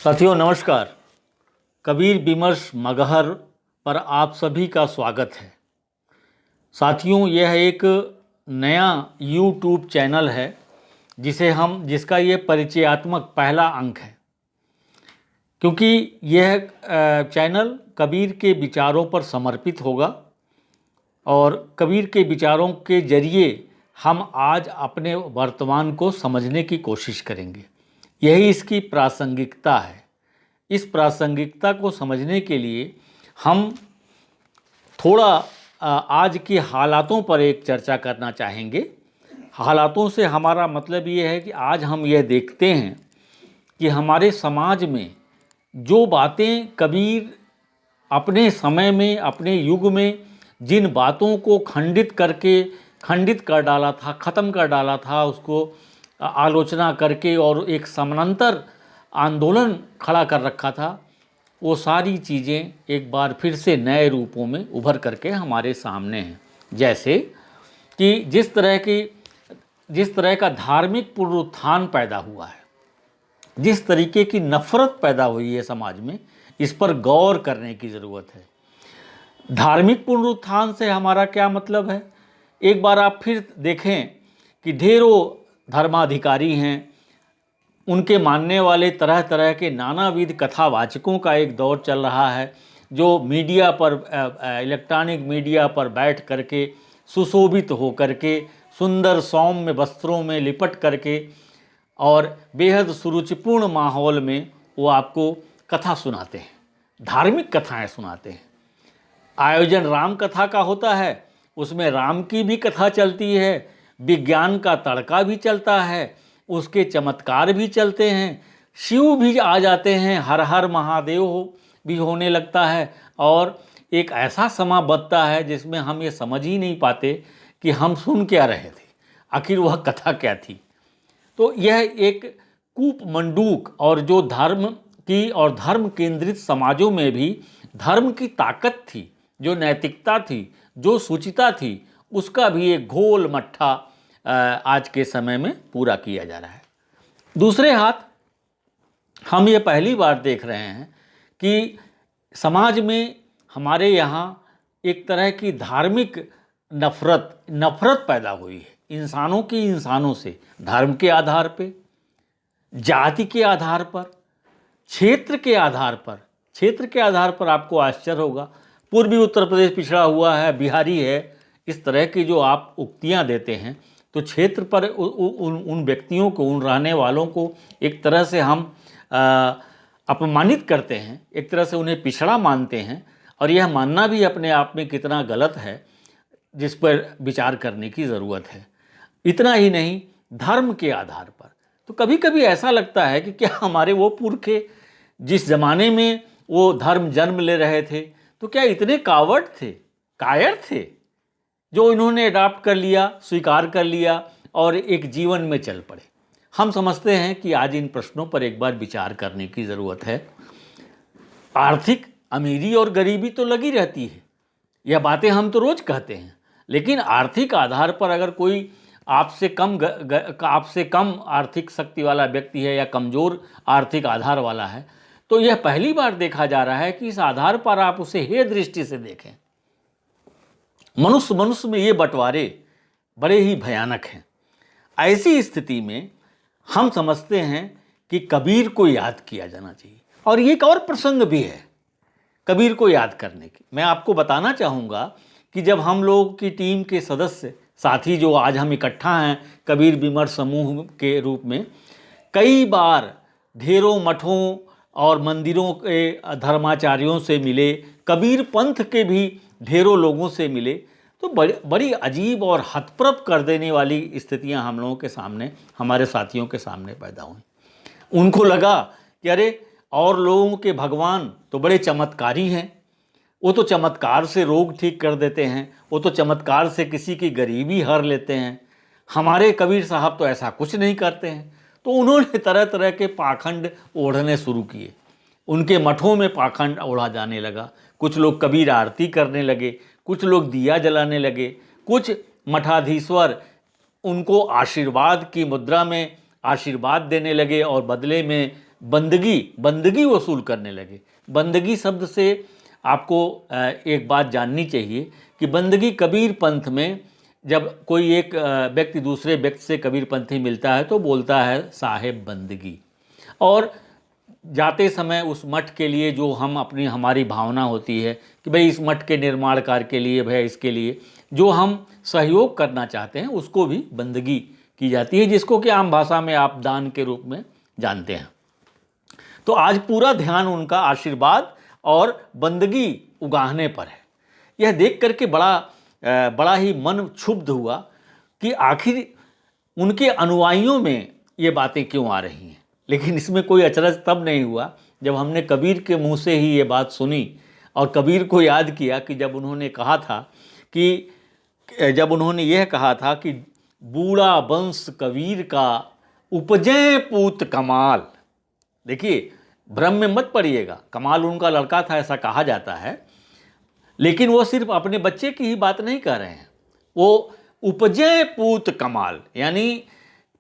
साथियों नमस्कार। कबीर विमर्श मगहर पर आप सभी का स्वागत है। साथियों यह एक नया YouTube चैनल है जिसका ये परिचयात्मक पहला अंक है, क्योंकि यह चैनल कबीर के विचारों पर समर्पित होगा और कबीर के विचारों के जरिए हम आज अपने वर्तमान को समझने की कोशिश करेंगे। यही इसकी प्रासंगिकता है। इस प्रासंगिकता को समझने के लिए हम थोड़ा आज के हालातों पर एक चर्चा करना चाहेंगे। हालातों से हमारा मतलब ये है कि आज हम यह देखते हैं कि हमारे समाज में जो बातें कबीर अपने समय में, अपने युग में जिन बातों को खंडित कर डाला था, ख़त्म कर डाला था, उसको आलोचना करके और एक समानांतर आंदोलन खड़ा कर रखा था, वो सारी चीज़ें एक बार फिर से नए रूपों में उभर करके हमारे सामने हैं। जैसे कि जिस तरह का धार्मिक पुनरुत्थान पैदा हुआ है, जिस तरीके की नफ़रत पैदा हुई है समाज में, इस पर गौर करने की ज़रूरत है। धार्मिक पुनरुत्थान से हमारा क्या मतलब है? एक बार आप फिर देखें कि ढेरों धर्माधिकारी हैं, उनके मानने वाले तरह तरह के नानाविध कथावाचकों का एक दौर चल रहा है, जो मीडिया पर, इलेक्ट्रॉनिक मीडिया पर बैठ करके सुशोभित हो करके, सुंदर सौम्य वस्त्रों में लिपट करके और बेहद सुरुचिपूर्ण माहौल में वो आपको कथा सुनाते हैं, धार्मिक कथाएं सुनाते हैं। आयोजन राम कथा का होता है, उसमें राम की भी कथा चलती है, विज्ञान का तड़का भी चलता है, उसके चमत्कार भी चलते हैं, शिव भी आ जाते हैं, हर हर महादेव भी होने लगता है और एक ऐसा समा बदता है जिसमें हम ये समझ ही नहीं पाते कि हम सुन क्या रहे थे, आखिर वह कथा क्या थी। तो यह एक कूप मंडूक और जो धर्म की और धर्म केंद्रित समाजों में भी धर्म की ताकत थी, जो नैतिकता थी, जो सुचिता थी, उसका भी एक घोल मट्ठा आज के समय में पूरा किया जा रहा है। दूसरे हाथ हम ये पहली बार देख रहे हैं कि समाज में हमारे यहाँ एक तरह की धार्मिक नफ़रत पैदा हुई है, इंसानों की इंसानों से, धर्म के आधार पे, जाति के आधार पर, क्षेत्र के आधार पर आपको आश्चर्य होगा, पूर्वी उत्तर प्रदेश पिछड़ा हुआ है, बिहारी है, इस तरह की जो आप उक्तियां देते हैं, तो क्षेत्र पर उन व्यक्तियों को, उन रहने वालों को एक तरह से हम अपमानित करते हैं, एक तरह से उन्हें पिछड़ा मानते हैं। और यह मानना भी अपने आप में कितना गलत है, जिस पर विचार करने की ज़रूरत है। इतना ही नहीं, धर्म के आधार पर तो कभी कभी ऐसा लगता है कि क्या हमारे वो पुरखे जिस ज़माने में वो धर्म जन्म ले रहे थे, तो क्या इतने कायर थे जो इन्होंने अडॉप्ट कर लिया, स्वीकार कर लिया और एक जीवन में चल पड़े। हम समझते हैं कि आज इन प्रश्नों पर एक बार विचार करने की ज़रूरत है। आर्थिक अमीरी और गरीबी तो लगी रहती है, यह बातें हम तो रोज़ कहते हैं, लेकिन आर्थिक आधार पर अगर कोई आपसे कम आर्थिक शक्ति वाला व्यक्ति है या कमज़ोर आर्थिक आधार वाला है, तो यह पहली बार देखा जा रहा है कि इस आधार पर आप उसे हे दृष्टि से देखें। मनुष्य में ये बंटवारे बड़े ही भयानक हैं। ऐसी स्थिति में हम समझते हैं कि कबीर को याद किया जाना चाहिए। और ये एक और प्रसंग भी है कबीर को याद करने की। मैं आपको बताना चाहूँगा कि जब हम लोग की टीम के सदस्य साथी जो आज हम इकट्ठा हैं कबीर विमर्श समूह के रूप में, कई बार ढेरों मठों और मंदिरों के धर्माचार्यों से मिले, कबीर पंथ के भी ढेरों लोगों से मिले, तो बड़ी अजीब और हतप्रभ कर देने वाली स्थितियां हम लोगों के सामने, हमारे साथियों के सामने पैदा हुई। उनको लगा कि अरे, और लोगों के भगवान तो बड़े चमत्कारी हैं, वो तो चमत्कार से रोग ठीक कर देते हैं, वो तो चमत्कार से किसी की गरीबी हर लेते हैं, हमारे कबीर साहब तो ऐसा कुछ नहीं करते हैं। तो उन्होंने तरह तरह के पाखंड ओढ़ने शुरू किए, उनके मठों में पाखंड ओढ़ा जाने लगा। कुछ लोग कबीर आरती करने लगे, कुछ लोग दिया जलाने लगे, कुछ मठाधीश्वर उनको आशीर्वाद की मुद्रा में आशीर्वाद देने लगे और बदले में बंदगी वसूल करने लगे। बंदगी शब्द से आपको एक बात जाननी चाहिए कि बंदगी कबीर पंथ में जब कोई एक व्यक्ति दूसरे व्यक्ति से कबीर पंथी मिलता है तो बोलता है साहेब बंदगी। और जाते समय उस मठ के लिए जो हमारी भावना होती है कि भाई इस मठ के निर्माण कार्य के लिए, भाई इसके लिए जो हम सहयोग करना चाहते हैं उसको भी बंदगी की जाती है, जिसको कि आम भाषा में आप दान के रूप में जानते हैं। तो आज पूरा ध्यान उनका आशीर्वाद और बंदगी उगाहने पर है। यह देख करके बड़ा ही मन क्षुब्ध हुआ कि आखिर उनके अनुयायियों में ये बातें क्यों आ रही हैं। लेकिन इसमें कोई अचरज तब नहीं हुआ जब हमने कबीर के मुंह से ही ये बात सुनी और कबीर को याद किया कि जब उन्होंने यह कहा था कि बूढ़ा वंश कबीर का उपजे पूत कमाल। देखिए, भ्रम में मत पड़िएगा, कमाल उनका लड़का था ऐसा कहा जाता है, लेकिन वो सिर्फ अपने बच्चे की ही बात नहीं कह रहे हैं, वो उपजे पूत कमाल यानी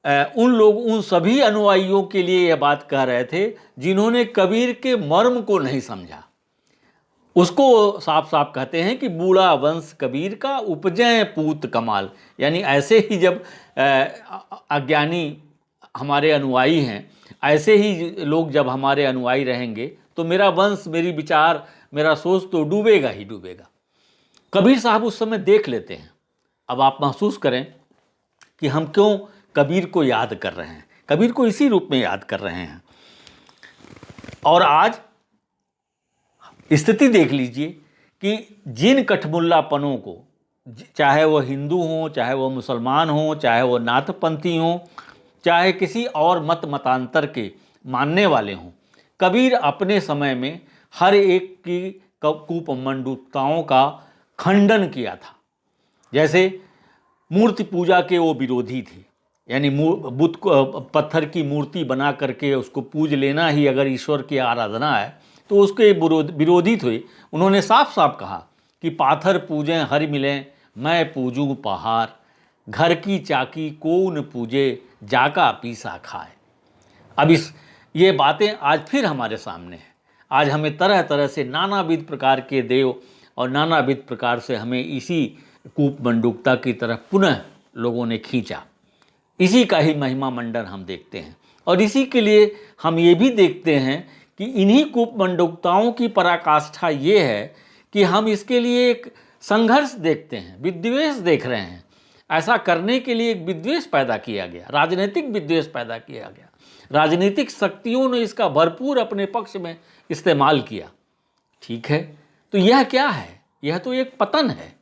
उन सभी अनुयायियों के लिए यह बात कह रहे थे जिन्होंने कबीर के मर्म को नहीं समझा। उसको साफ साफ कहते हैं कि बूढ़ा वंश कबीर का उपजे पूत कमाल, यानी ऐसे ही जब अज्ञानी हमारे अनुयायी हैं, ऐसे ही लोग जब हमारे अनुयायी रहेंगे तो मेरा वंश, मेरी विचार, मेरा सोच तो डूबेगा ही डूबेगा। कबीर साहब उस समय देख लेते हैं। अब आप महसूस करें कि हम क्यों कबीर को याद कर रहे हैं, कबीर को इसी रूप में याद कर रहे हैं। और आज स्थिति देख लीजिए कि जिन कठमुल्लापनों को, चाहे वो हिंदू हों, चाहे वो मुसलमान हों, चाहे वो नाथपंथी हों, चाहे किसी और मतांतर के मानने वाले हों, कबीर अपने समय में हर एक की कूपमंडूकताओं का खंडन किया था। जैसे मूर्ति पूजा के वो विरोधी थे, यानी बुद्ध को पत्थर की मूर्ति बना करके उसको पूज लेना ही अगर ईश्वर की आराधना है तो उसके विरोधी थे। उन्होंने साफ साफ कहा कि पाथर पूजें हरि मिलें, मैं पूजूं पहाड़, घर की चाकी कौन पूजे, जाका पीसा खाए। अब ये बातें आज फिर हमारे सामने हैं। आज हमें तरह तरह से नानाविध प्रकार के देव और नानाविध प्रकार से हमें इसी कूपमंडूकता की तरफ पुनः लोगों ने खींचा। इसी का ही महिमा मंडन हम देखते हैं और इसी के लिए हम ये भी देखते हैं कि इन्हीं कूपमंडूकताओं की पराकाष्ठा ये है कि हम इसके लिए एक संघर्ष देखते हैं, विद्वेष देख रहे हैं। ऐसा करने के लिए एक विद्वेष पैदा किया गया, राजनीतिक विद्वेष पैदा किया गया। राजनीतिक शक्तियों ने इसका भरपूर अपने पक्ष में इस्तेमाल किया। ठीक है, तो यह क्या है? यह तो एक पतन है।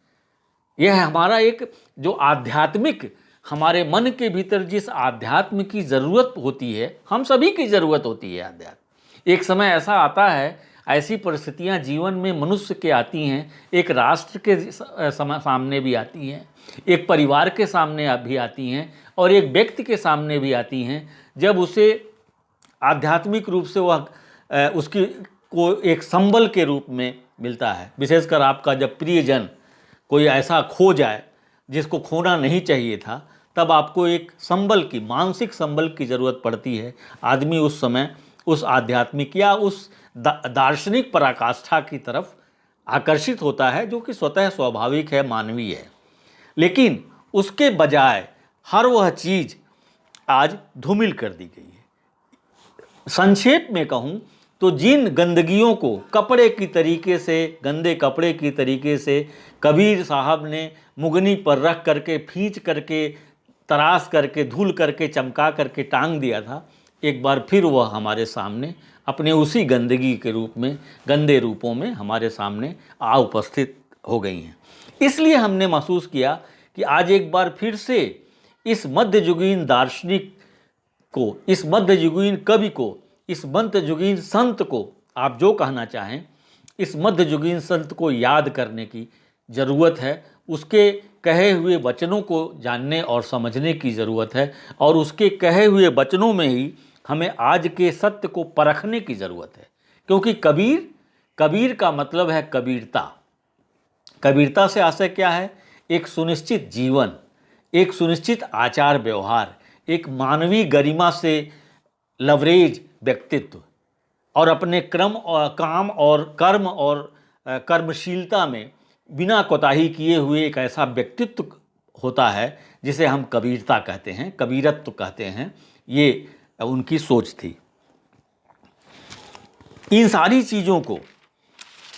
यह हमारा एक जो आध्यात्मिक, हमारे मन के भीतर जिस आध्यात्म की ज़रूरत होती है, हम सभी की ज़रूरत होती है आध्यात्म। एक समय ऐसा आता है, ऐसी परिस्थितियां जीवन में मनुष्य के आती हैं, एक राष्ट्र के सामने भी आती हैं, एक परिवार के सामने भी आती हैं और एक व्यक्ति के सामने भी आती हैं, जब उसे आध्यात्मिक रूप से वह उसकी को एक संबल के रूप में मिलता है। विशेषकर आपका जब प्रियजन कोई ऐसा खो जाए जिसको खोना नहीं चाहिए था, तब आपको एक संबल की, मानसिक संबल की ज़रूरत पड़ती है। आदमी उस समय उस आध्यात्मिक या उस दार्शनिक पराकाष्ठा की तरफ आकर्षित होता है, जो कि स्वतः स्वाभाविक है, मानवीय है। लेकिन उसके बजाय हर वह चीज़ आज धूमिल कर दी गई है। संक्षेप में कहूँ तो जिन गंदगियों को कपड़े की तरीके से, गंदे कपड़े की तरीके से कबीर साहब ने मुगनी पर रख करके, खींच करके, तराश करके, धुल करके, चमका करके टांग दिया था, एक बार फिर वह हमारे सामने अपने उसी गंदगी के रूप में, गंदे रूपों में हमारे सामने आ उपस्थित हो गई हैं। इसलिए हमने महसूस किया कि आज एक बार फिर से इस मध्ययुगीन दार्शनिक को, इस मध्ययुगीन कवि को, इस मध्ययुगीन संत को, आप जो कहना चाहें, इस मध्ययुगीन संत को याद करने की ज़रूरत है। उसके कहे हुए वचनों को जानने और समझने की ज़रूरत है और उसके कहे हुए वचनों में ही हमें आज के सत्य को परखने की ज़रूरत है। क्योंकि कबीर का मतलब है कबीरता। कबीरता से आशय क्या है? एक सुनिश्चित जीवन, एक सुनिश्चित आचार व्यवहार, एक मानवीय गरिमा से लवरेज व्यक्तित्व और अपने काम और कर्म और कर्मशीलता में बिना कोताही किए हुए एक ऐसा व्यक्तित्व होता है जिसे हम कबीरता कहते हैं, कबीरत्व कहते हैं। ये उनकी सोच थी। इन सारी चीज़ों को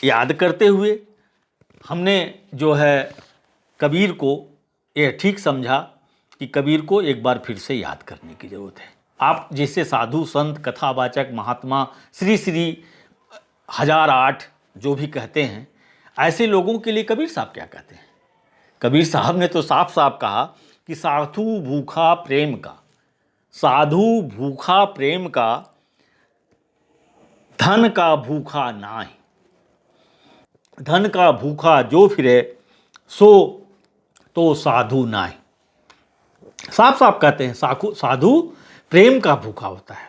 याद करते हुए हमने जो है कबीर को ये ठीक समझा कि कबीर को एक बार फिर से याद करने की ज़रूरत है। आप जैसे साधु संत कथावाचक महात्मा श्री श्री 1008 जो भी कहते हैं, ऐसे लोगों के लिए कबीर साहब क्या कहते हैं? कबीर साहब ने तो साफ साफ कहा कि साधु भूखा प्रेम का, साधु भूखा प्रेम का, धन का भूखा नाहीं, धन का भूखा जो फिरे सो तो साधु नाहीं। साफ साफ कहते हैं साधु प्रेम का भूखा होता है,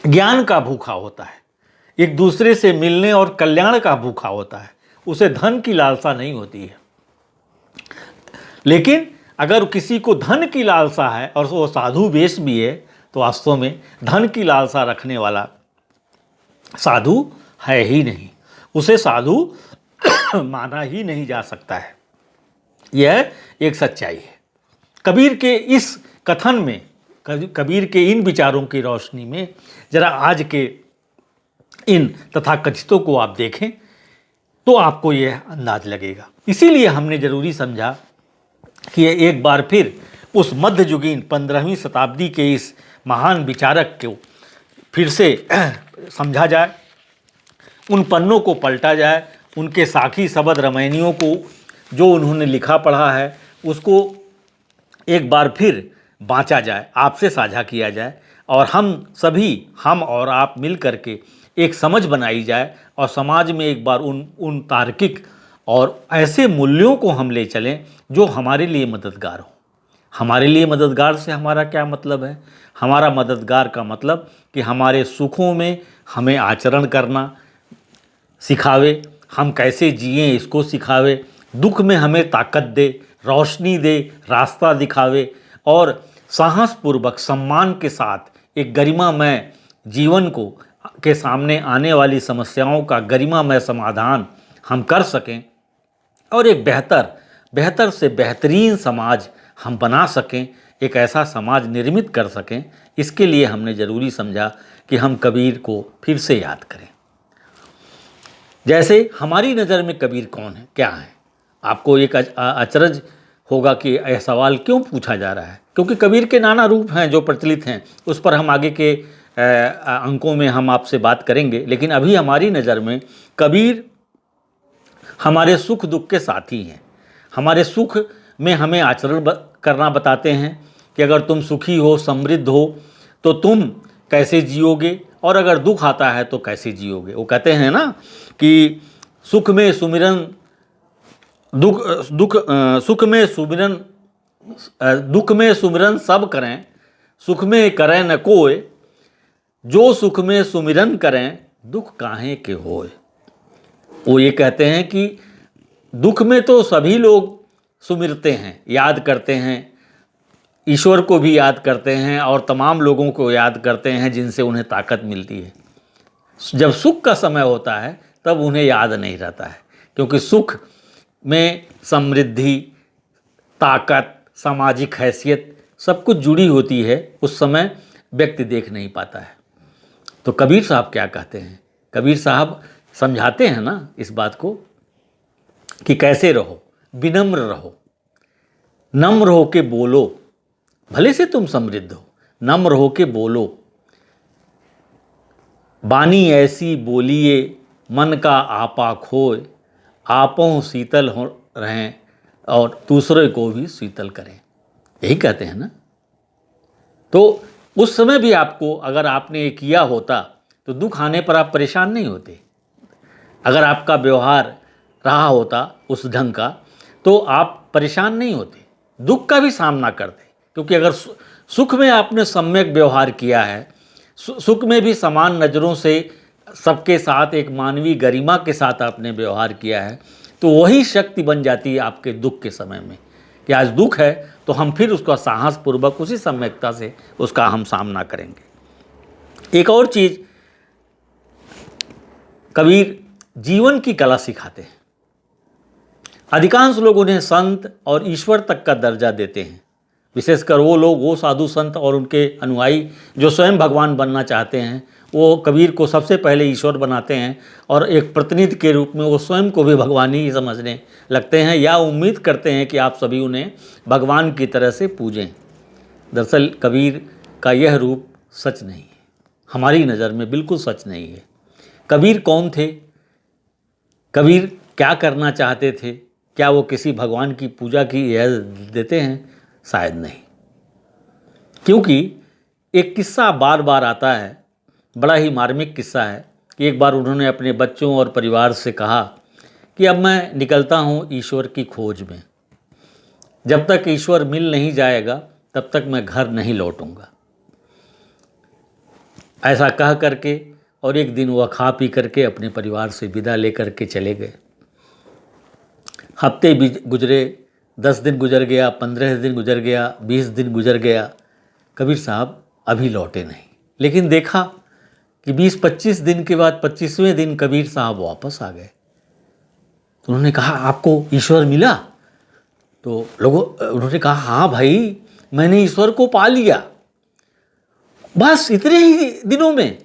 ज्ञान का भूखा होता है, एक दूसरे से मिलने और कल्याण का भूखा होता है। उसे धन की लालसा नहीं होती है। लेकिन अगर किसी को धन की लालसा है और वो साधु वेश भी है तो वास्तव में धन की लालसा रखने वाला साधु है ही नहीं, उसे साधु माना ही नहीं जा सकता है। यह एक सच्चाई है। कबीर के इस कथन में, कबीर के इन विचारों की रोशनी में जरा आज के इन तथाकथितों को आप देखें तो आपको यह अंदाज लगेगा। इसीलिए हमने ज़रूरी समझा कि एक बार फिर उस मध्ययुगीन 15वीं शताब्दी के इस महान विचारक को फिर से समझा जाए, उन पन्नों को पलटा जाए, उनके साखी शब्द रामायणियों को जो उन्होंने लिखा पढ़ा है उसको एक बार फिर बाँचा जाए, आपसे साझा किया जाए और हम और आप मिल करके एक समझ बनाई जाए और समाज में एक बार उन तार्किक और ऐसे मूल्यों को हम ले चलें जो हमारे लिए मददगार हो। हमारे लिए मददगार से हमारा क्या मतलब है? हमारा मददगार का मतलब कि हमारे सुखों में हमें आचरण करना सिखावे, हम कैसे जिएं इसको सिखावे, दुख में हमें ताकत दे, रोशनी दे, रास्ता दिखावे और साहसपूर्वक सम्मान के साथ एक गरिमामय जीवन को के सामने आने वाली समस्याओं का गरिमामय समाधान हम कर सकें और एक बेहतर से बेहतरीन समाज हम बना सकें, एक ऐसा समाज निर्मित कर सकें। इसके लिए हमने ज़रूरी समझा कि हम कबीर को फिर से याद करें। जैसे हमारी नज़र में कबीर कौन है, क्या है? आपको एक अचरज होगा कि यह सवाल क्यों पूछा जा रहा है, क्योंकि कबीर के नाना रूप हैं जो प्रचलित हैं, उस पर हम आगे के अंकों में हम आपसे बात करेंगे। लेकिन अभी हमारी नज़र में कबीर हमारे सुख दुख के साथी हैं। हमारे सुख में हमें आचरण करना बताते हैं कि अगर तुम सुखी हो, समृद्ध हो तो तुम कैसे जियोगे और अगर दुख आता है तो कैसे जियोगे। वो कहते हैं ना कि सुख में सुमिरन दुख में सुमिरन सब करें, सुख में करें न कोय, जो सुख में सुमिरन करें दुख काहे के होए। वो ये कहते हैं कि दुख में तो सभी लोग सुमिरते हैं, याद करते हैं, ईश्वर को भी याद करते हैं और तमाम लोगों को याद करते हैं जिनसे उन्हें ताकत मिलती है। जब सुख का समय होता है तब उन्हें याद नहीं रहता है, क्योंकि सुख में समृद्धि, ताकत, सामाजिक हैसियत सब कुछ जुड़ी होती है, उस समय व्यक्ति देख नहीं पाता है। तो कबीर साहब क्या कहते हैं? कबीर साहब समझाते हैं ना इस बात को कि कैसे रहो, विनम्र रहो, नम्र हो के बोलो, भले से तुम समृद्ध हो, नम्र हो के बोलो, बानी ऐसी बोलिए मन का आपा खोए, आपों शीतल हो रहें और दूसरे को भी शीतल करें। यही कहते हैं ना। तो उस समय भी आपको अगर आपने ये किया होता तो दुख आने पर आप परेशान नहीं होते। अगर आपका व्यवहार रहा होता उस ढंग का तो आप परेशान नहीं होते, दुख का भी सामना करते। क्योंकि अगर सुख में आपने सम्यक व्यवहार किया है, सुख में भी समान नज़रों से सबके साथ एक मानवीय गरिमा के साथ आपने व्यवहार किया है, तो वही शक्ति बन जाती है आपके दुख के समय में कि आज दुख है तो हम फिर उसका साहसपूर्वक उसी सम्यकता से उसका हम सामना करेंगे। एक और चीज़, कबीर जीवन की कला सिखाते हैं। अधिकांश लोग उन्हें संत और ईश्वर तक का दर्जा देते हैं, विशेषकर वो साधु संत और उनके अनुयायी जो स्वयं भगवान बनना चाहते हैं, वो कबीर को सबसे पहले ईश्वर बनाते हैं और एक प्रतिनिधि के रूप में वो स्वयं को भी भगवान ही समझने लगते हैं या उम्मीद करते हैं कि आप सभी उन्हें भगवान की तरह से पूजें। दरअसल कबीर का यह रूप सच नहीं है, हमारी नज़र में बिल्कुल सच नहीं है। कबीर कौन थे? कबीर क्या करना चाहते थे? क्या वो किसी भगवान की पूजा की इजाज़त देते हैं? शायद नहीं, क्योंकि एक किस्सा बार बार आता है, बड़ा ही मार्मिक किस्सा है कि एक बार उन्होंने अपने बच्चों और परिवार से कहा कि अब मैं निकलता हूँ ईश्वर की खोज में, जब तक ईश्वर मिल नहीं जाएगा तब तक मैं घर नहीं लौटूंगा। ऐसा कह करके और एक दिन वह खा पी करके अपने परिवार से विदा लेकर के चले गए। हफ्ते भी गुजरे, 10 दिन गुजर गया, 15 दिन गुजर गया, 20 दिन गुजर गया, कबीर साहब अभी लौटे नहीं। लेकिन देखा कि 20-25 दिन के बाद 25वें दिन कबीर साहब वापस आ गए। तो उन्होंने कहा, आपको ईश्वर मिला? तो उन्होंने कहा, हाँ भाई, मैंने ईश्वर को पा लिया, बस इतने ही दिनों में।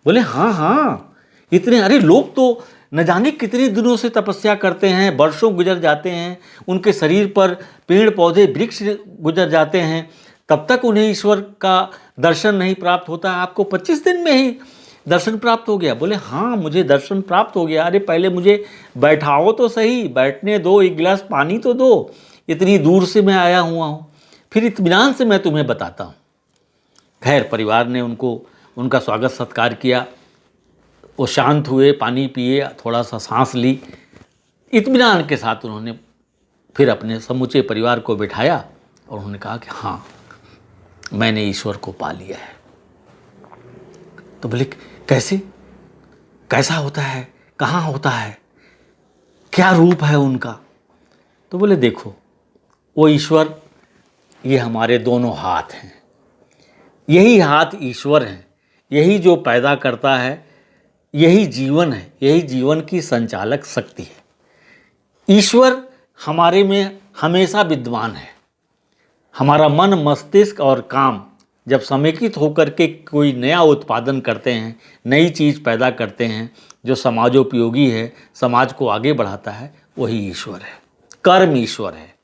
बोले, हाँ इतने, अरे लोग तो न जाने कितने दिनों से तपस्या करते हैं, वर्षों गुजर जाते हैं, उनके शरीर पर पेड़ पौधे वृक्ष गुजर जाते हैं, तब तक उन्हें ईश्वर का दर्शन नहीं प्राप्त होता है। आपको 25 दिन में ही दर्शन प्राप्त हो गया? बोले, हाँ मुझे दर्शन प्राप्त हो गया। अरे पहले मुझे बैठाओ तो सही, बैठने दो, एक गिलास पानी तो दो, इतनी दूर से मैं आया हुआ हूँ, फिर इत्मीनान से मैं तुम्हें बताता हूँ। खैर परिवार ने उनका स्वागत सत्कार किया, वो शांत हुए, पानी पिए, थोड़ा सा सांस ली, इत्मीनान के साथ उन्होंने फिर अपने समूचे परिवार को बिठाया और उन्होंने कहा कि हाँ मैंने ईश्वर को पा लिया है। तो बोले, कैसे, कैसा होता है, कहाँ होता है, क्या रूप है उनका? तो बोले, देखो वो ईश्वर, ये हमारे दोनों हाथ हैं, यही हाथ ईश्वर हैं, यही जो पैदा करता है, यही जीवन है, यही जीवन की संचालक शक्ति है। ईश्वर हमारे में हमेशा विद्वान है। हमारा मन, मस्तिष्क और काम जब समेकित होकर के कोई नया उत्पादन करते हैं, नई चीज़ पैदा करते हैं जो समाजोपयोगी है, समाज को आगे बढ़ाता है, वही ईश्वर है, कर्म ईश्वर है।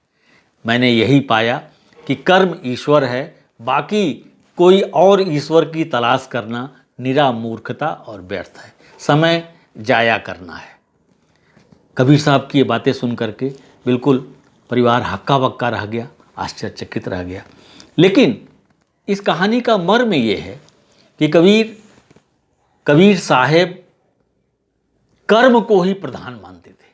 मैंने यही पाया कि कर्म ईश्वर है, बाकी कोई और ईश्वर की तलाश करना निरा मूर्खता और व्यर्थ है, समय जाया करना है। कबीर साहब की ये बातें सुन करके बिल्कुल परिवार हक्का बक्का रह गया, आश्चर्यचकित रह गया। लेकिन इस कहानी का मर्म ये है कि कबीर साहेब कर्म को ही प्रधान मानते थे।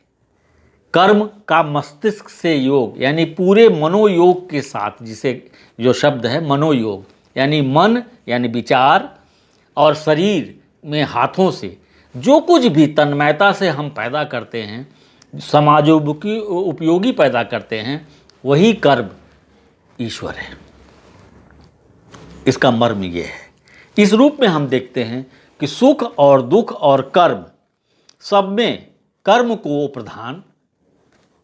कर्म का मस्तिष्क से योग, यानी पूरे मनोयोग के साथ, जिसे जो शब्द है मनोयोग, यानी मन यानी विचार और शरीर में हाथों से जो कुछ भी तन्मयता से हम पैदा करते हैं, समाजोपयोगी पैदा करते हैं, वही कर्म ईश्वर है। इसका मर्म ये है। इस रूप में हम देखते हैं कि सुख और दुख और कर्म, सब में कर्म को वो प्रधान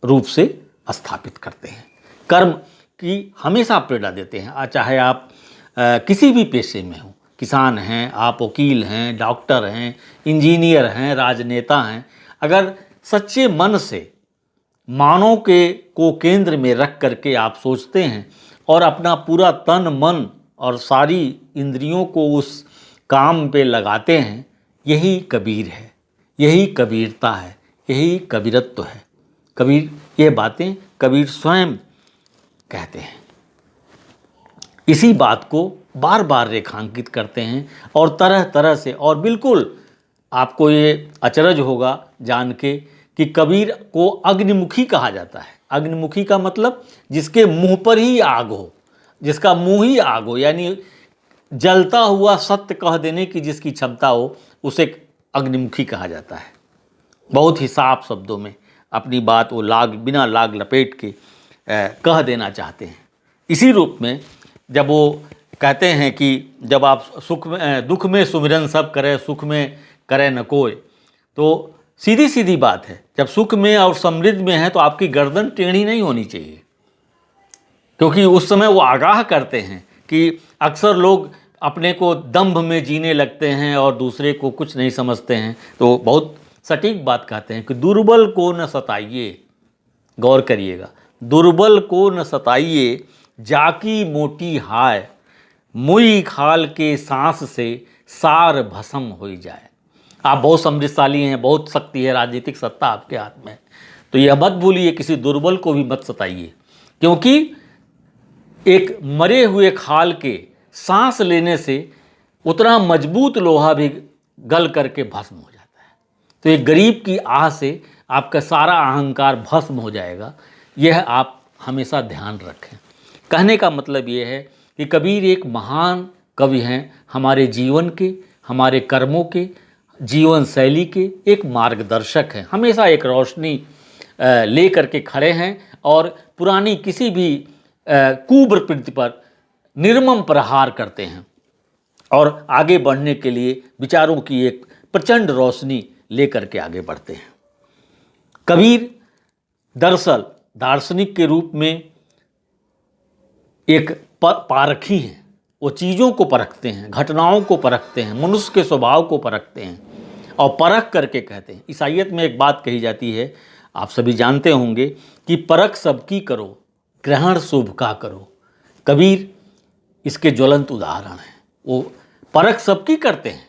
रूप से स्थापित करते हैं। कर्म की हमेशा प्रेरणा देते हैं, चाहे आप किसी भी पेशे में हो, किसान हैं, आप वकील हैं, डॉक्टर हैं, इंजीनियर हैं, राजनेता हैं, अगर सच्चे मन से मानव को केंद्र में रख करके आप सोचते हैं और अपना पूरा तन मन और सारी इंद्रियों को उस काम पे लगाते हैं, यही कबीर है, यही कबीरता है, यही कबीरत्व है। कबीर ये बातें कबीर स्वयं कहते हैं। इसी बात को बार बार रेखांकित करते हैं और तरह तरह से, और बिल्कुल आपको ये अचरज होगा जान के कि कबीर को अग्निमुखी कहा जाता है। अग्निमुखी का मतलब जिसके मुंह पर ही आग हो, जिसका मुंह ही आग हो, यानी जलता हुआ सत्य कह देने की जिसकी क्षमता हो, उसे अग्निमुखी कहा जाता है। बहुत ही साफ शब्दों में अपनी बात वो बिना लाग लपेट के कह देना चाहते हैं। इसी रूप में जब वो कहते हैं कि जब आप दुख में सुमिरन सब करे, सुख में करे न कोई। तो सीधी सीधी बात है, जब सुख में और समृद्धि में है तो आपकी गर्दन टेढ़ी नहीं होनी चाहिए, क्योंकि उस समय वो आगाह करते हैं कि अक्सर लोग अपने को दंभ में जीने लगते हैं और दूसरे को कुछ नहीं समझते हैं। तो बहुत सटीक बात कहते हैं कि दुर्बल को न सताइए, गौर करिएगा, दुर्बल को न सताइए, जाकी मोटी हाय, मुई खाल के सांस से सार भस्म हो जाए। आप बहुत समृद्धशाली हैं, बहुत शक्ति है, राजनीतिक सत्ता आपके हाथ में, तो यह मत भूलिए किसी दुर्बल को भी मत सताइए, क्योंकि एक मरे हुए खाल के सांस लेने से उतना मजबूत लोहा भी गल करके भस्म हो जाता है। तो एक गरीब की आह से आपका सारा अहंकार भस्म हो जाएगा, यह आप हमेशा ध्यान रखें। कहने का मतलब ये है कि कबीर एक महान कवि हैं, हमारे जीवन के, हमारे कर्मों के, जीवन शैली के एक मार्गदर्शक हैं। हमेशा एक रोशनी ले करके खड़े हैं और पुरानी किसी भी कुप्रवृत्ति पर निर्मम प्रहार करते हैं और आगे बढ़ने के लिए विचारों की एक प्रचंड रोशनी ले करके आगे बढ़ते हैं। कबीर दरअसल दार्शनिक के रूप में एक पारखी हैं, वो चीज़ों को परखते हैं, घटनाओं को परखते हैं, मनुष्य के स्वभाव को परखते हैं और परख करके कहते हैं। ईसाईयत में एक बात कही जाती है, आप सभी जानते होंगे कि परख सबकी करो, ग्रहण शुभ का करो। कबीर इसके ज्वलंत उदाहरण हैं। वो परख सबकी करते हैं,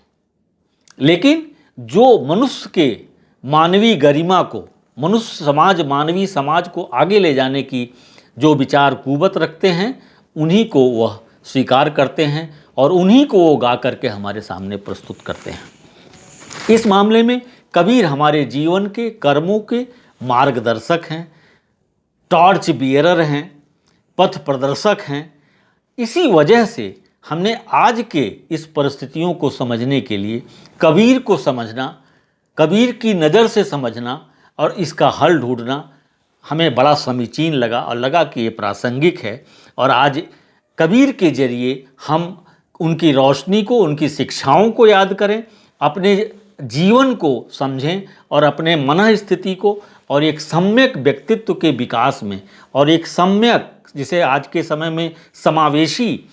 लेकिन जो मनुष्य के मानवीय गरिमा को, मनुष्य समाज, मानवीय समाज को आगे ले जाने की जो विचार कुवत रखते हैं, उन्हीं को वह स्वीकार करते हैं और उन्हीं को वो गा करके हमारे सामने प्रस्तुत करते हैं। इस मामले में कबीर हमारे जीवन के, कर्मों के मार्गदर्शक हैं, टॉर्च बियरर हैं, पथ प्रदर्शक हैं। इसी वजह से हमने आज के इस परिस्थितियों को समझने के लिए कबीर को समझना, कबीर की नज़र से समझना और इसका हल ढूंढना हमें बड़ा समीचीन लगा और लगा कि ये प्रासंगिक है। और आज कबीर के जरिए हम उनकी रोशनी को, उनकी शिक्षाओं को याद करें, अपने जीवन को समझें और अपने मन स्थिति को और एक सम्यक व्यक्तित्व के विकास में और एक सम्यक, जिसे आज के समय में समावेशी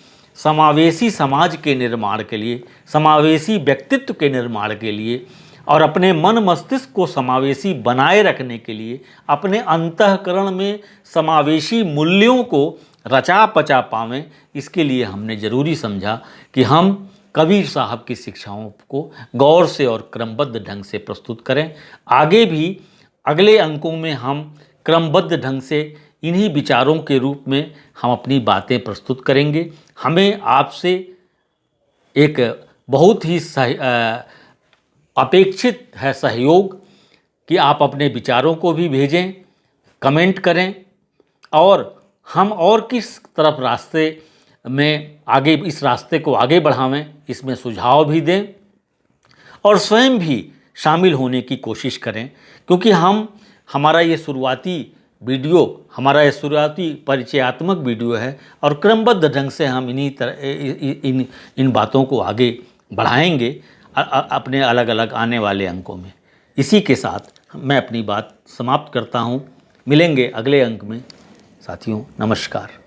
समाज के निर्माण के लिए, समावेशी व्यक्तित्व के निर्माण के लिए और अपने मन मस्तिष्क को समावेशी बनाए रखने के लिए, अपने अंतःकरण में समावेशी मूल्यों को रचा पचा पावें, इसके लिए हमने ज़रूरी समझा कि हम कबीर साहब की शिक्षाओं को गौर से और क्रमबद्ध ढंग से प्रस्तुत करें। आगे भी अगले अंकों में हम क्रमबद्ध ढंग से इन्हीं विचारों के रूप में हम अपनी बातें प्रस्तुत करेंगे। हमें आपसे एक बहुत ही अपेक्षित है सहयोग कि आप अपने विचारों को भी भेजें, कमेंट करें और हम और किस तरफ रास्ते में आगे, इस रास्ते को आगे बढ़ावें, इसमें सुझाव भी दें और स्वयं भी शामिल होने की कोशिश करें, क्योंकि हमारा ये शुरुआती वीडियो, हमारा ये शुरुआती परिचयात्मक वीडियो है और क्रमबद्ध ढंग से हम इन बातों को आगे बढ़ाएंगे अपने अलग अलग आने वाले अंकों में। इसी के साथ मैं अपनी बात समाप्त करता हूँ। मिलेंगे अगले अंक में। साथियों नमस्कार।